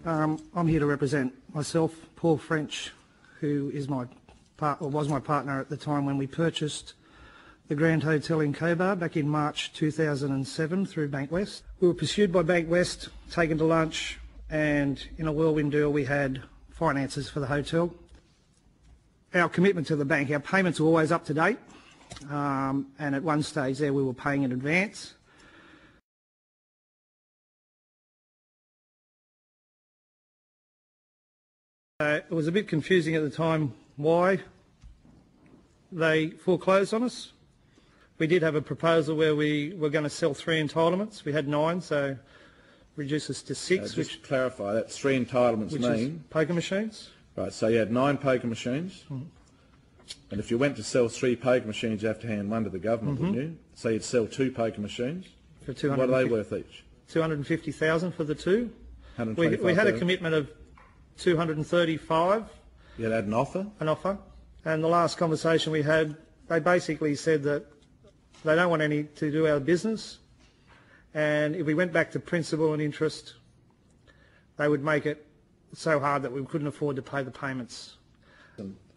I'm here to represent myself, Paul French, who is was my partner at the time when we purchased the Grand Hotel in Cobar back in March 2007 through Bankwest. We were pursued by Bankwest, taken to lunch, and in a whirlwind deal we had finances for the hotel. Our commitment to the bank, our payments were always up to date, and at one stage there we were paying in advance. It was a bit confusing at the time why they foreclosed on us. We did have a proposal where we were going to sell 3 entitlements. We had 9, so reduce us to 6. Just to clarify, that 3 entitlements mean? Poker machines. Right, so you had 9 poker machines, and if you went to sell 3 poker machines, you have to hand 1 to the government, wouldn't you? So you'd sell 2 poker machines. For 250, what are they worth each? 250,000 for the 2. 125,000. We had a commitment of 235. You had an offer? An offer. And the last conversation we had, they basically said that they don't want any to do our business, and if we went back to principal and interest, they would make it so hard that we couldn't afford to pay the payments.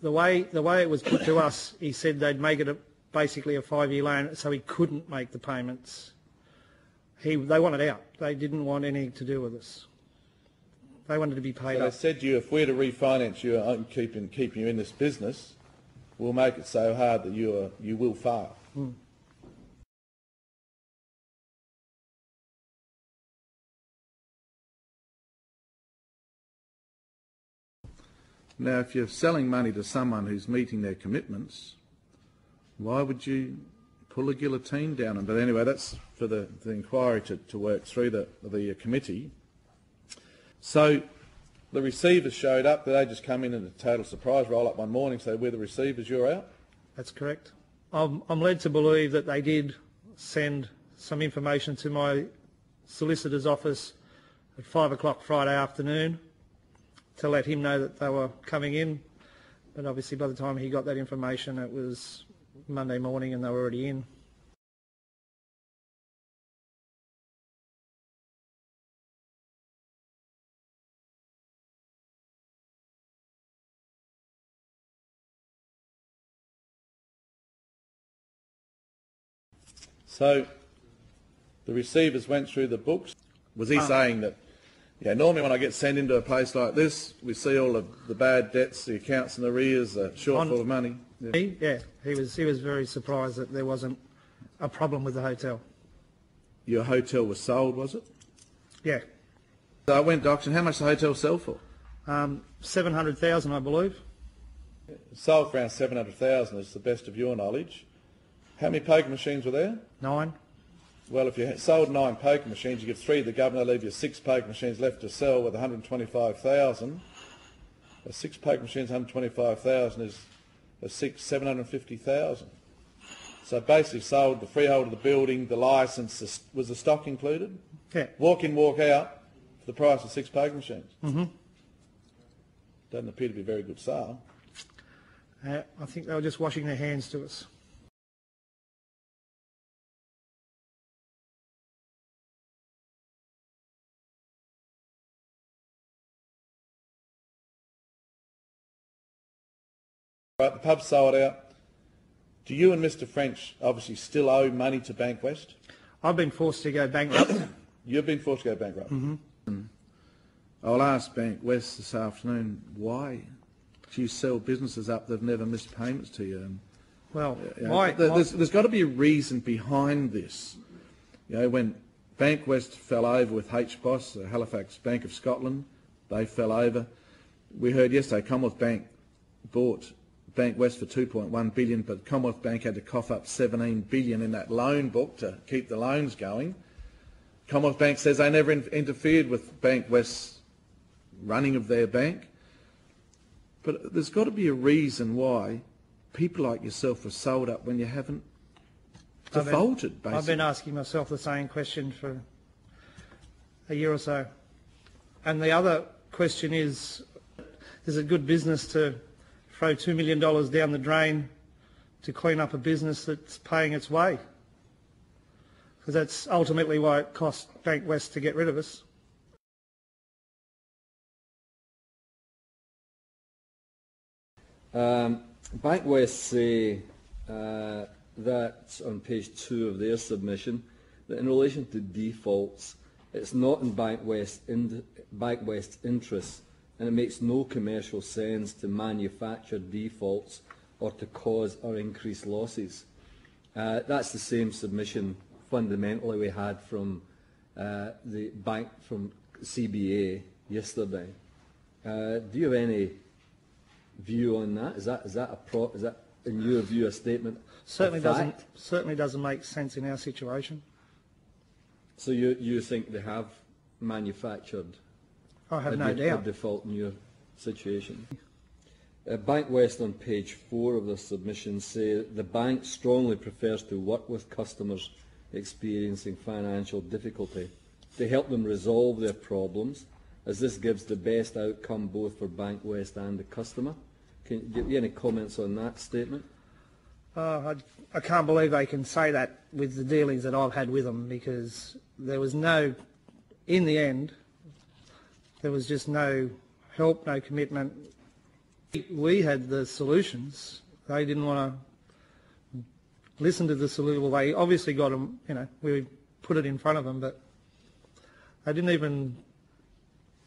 The way it was put to us, he said they'd make it basically a 5-year loan, so he couldn't make the payments. They wanted out. They didn't want anything to do with us. They wanted to be paid up. They said to you, if we're to refinance you and keep you in this business, we'll make it so hard that you will fail. Now, if you're selling money to someone who's meeting their commitments, why would you pull a guillotine down them? But anyway, that's for the inquiry to work through the committee. So the receivers showed up. Did they just come in a total surprise, roll up one morning, say, we're the receivers, you're out? That's correct. I'm led to believe that they did send some information to my solicitor's office at 5 o'clock Friday afternoon to let him know that they were coming in. But obviously by the time he got that information, it was Monday morning and they were already in. So the receivers went through the books. Was he saying that, normally when I get sent into a place like this, we see all of the bad debts, the accounts in arrears, the shortfall of money? Yeah, he was very surprised that there wasn't a problem with the hotel. Your hotel was sold, was it? Yeah. So I went to auction. How much did the hotel sell for? 700,000, I believe. Sold for around 700,000 is the best of your knowledge. How many poker machines were there? 9. Well, if you sold 9 poker machines, you give 3 to the governor, leave you 6 poker machines left to sell with 125,000. 6 poker machines, 125,000 is 750,000. So basically sold the freehold of the building, the licence, was the stock included? Yeah. Walk in, walk out for the price of 6 poker machines. Doesn't appear to be a very good sale. I think they were just washing their hands to us. Right, the pub sold out. Do you and Mr. French obviously still owe money to Bankwest? I've been forced to go bankrupt. You've been forced to go bankrupt? I'll ask Bankwest this afternoon, why do you sell businesses up that have never missed payments to you? And, well, there's got to be a reason behind this. When Bankwest fell over with HBOS, the Halifax Bank of Scotland, they fell over. We heard yesterday Commonwealth Bank bought Bankwest for $2.1 billion, but Commonwealth Bank had to cough up $17 billion in that loan book to keep the loans going. Commonwealth Bank says they never interfered with Bankwest's running of their bank. But there's got to be a reason why people like yourself are sold up when you haven't defaulted, basically. I've been asking myself the same question for a year or so. And the other question is it good business to throw $2 million down the drain to clean up a business that's paying its way? Because that's ultimately why it cost Bankwest to get rid of us. Bankwest say that on page 2 of their submission, that in relation to defaults, it's not in Bankwest's interest, and it makes no commercial sense to manufacture defaults or to cause or increase losses. That's the same submission fundamentally we had from the bank from CBA yesterday. Do you have any view on that? Is that in your view a statement? Certainly doesn't make sense in our situation. So you think they have manufactured I have no doubt. a default in your situation? Bankwest on page 4 of the submission say the bank strongly prefers to work with customers experiencing financial difficulty to help them resolve their problems, as this gives the best outcome both for Bankwest and the customer. Can you give any comments on that statement? I can't believe they can say that with the dealings that I've had with them, because there was in the end, there was just no help, no commitment. We had the solutions. They didn't want to listen to the solution. Well, they obviously got them, we put it in front of them, but they didn't even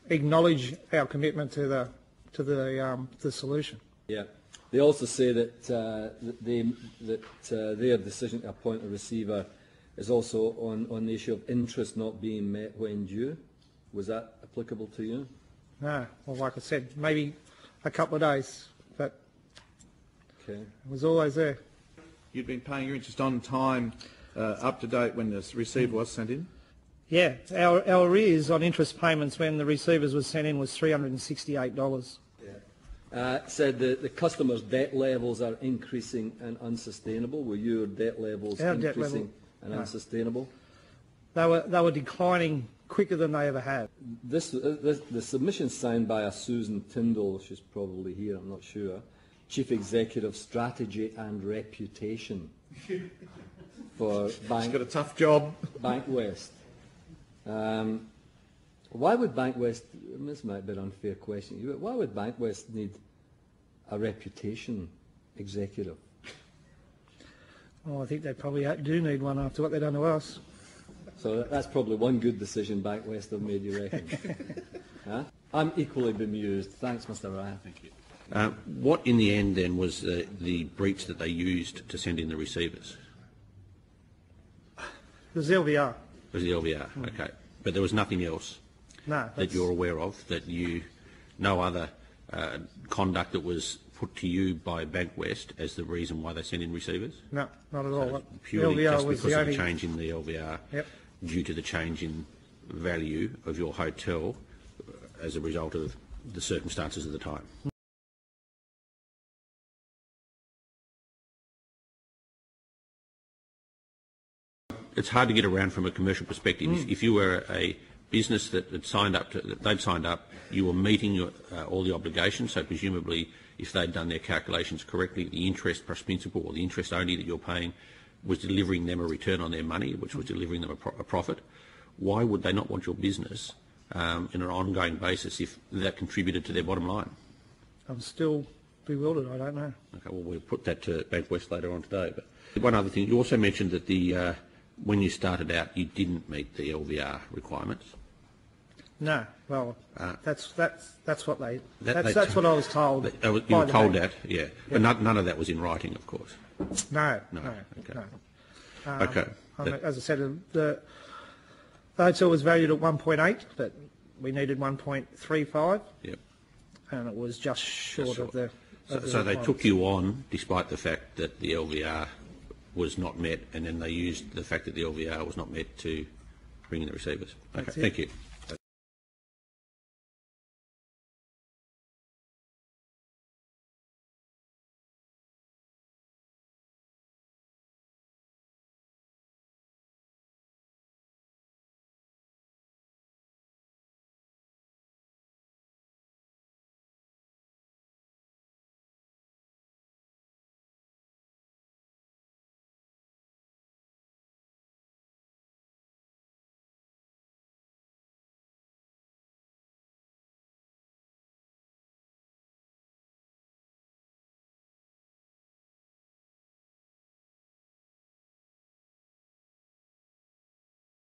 acknowledge our commitment to the solution. Yeah. They also say that their decision to appoint a receiver is also on the issue of interest not being met when due. Was that applicable to you? No. Well, like I said, maybe a couple of days, but okay. It was always there. You'd been paying your interest on time, up to date when the receiver was sent in? Yeah. Our arrears on interest payments when the receivers was sent in was $368. Said the customers' debt levels are increasing and unsustainable. Were your debt levels increasing and unsustainable? They were declining quicker than they ever have. The submission signed by a Susan Tyndall, she's probably here, I'm not sure, Chief Executive Strategy and Reputation for Bank. She's got a tough job. Bankwest. Why would Bankwest, this might be an unfair question, why would Bankwest need a reputation executive? Oh, I think they probably do need one after what they've done to us. So that's probably one good decision Bankwest have made, you reckon? Huh? I'm equally bemused. Thanks, Mr. Ryan. Thank you. What in the end then was the breach that they used to send in the receivers? It was LVR. It was the LVR, okay. But there was nothing else? No, that you're aware of, no other conduct that was put to you by Bankwest as the reason why they sent in receivers? No, not at all. Purely LVR just was because the of only the change in the LVR, Yep. due to the change in value of your hotel as a result of the circumstances of the time? It's hard to get around from a commercial perspective. If you were a business that had signed up, you were meeting all the obligations, so presumably if they'd done their calculations correctly, the interest plus principal or the interest only that you're paying was delivering them a return on their money, which was delivering them a profit. Why would they not want your business in an ongoing basis if that contributed to their bottom line? I'm still bewildered. I don't know. Okay, well, we'll put that to Bankwest later on today. But one other thing, you also mentioned that when you started out, you didn't meet the LVR requirements. No, well, that's what that's what I was told. You were told that, yeah. But none of that was in writing, of course. No. Okay. No. Okay. As I said, the hotel was valued at 1.8, but we needed 1.35. Yep. And it was just short of the. So they took you on despite the fact that the LVR was not met, and then they used the fact that the LVR was not met to bring in the receivers. Okay, thank you.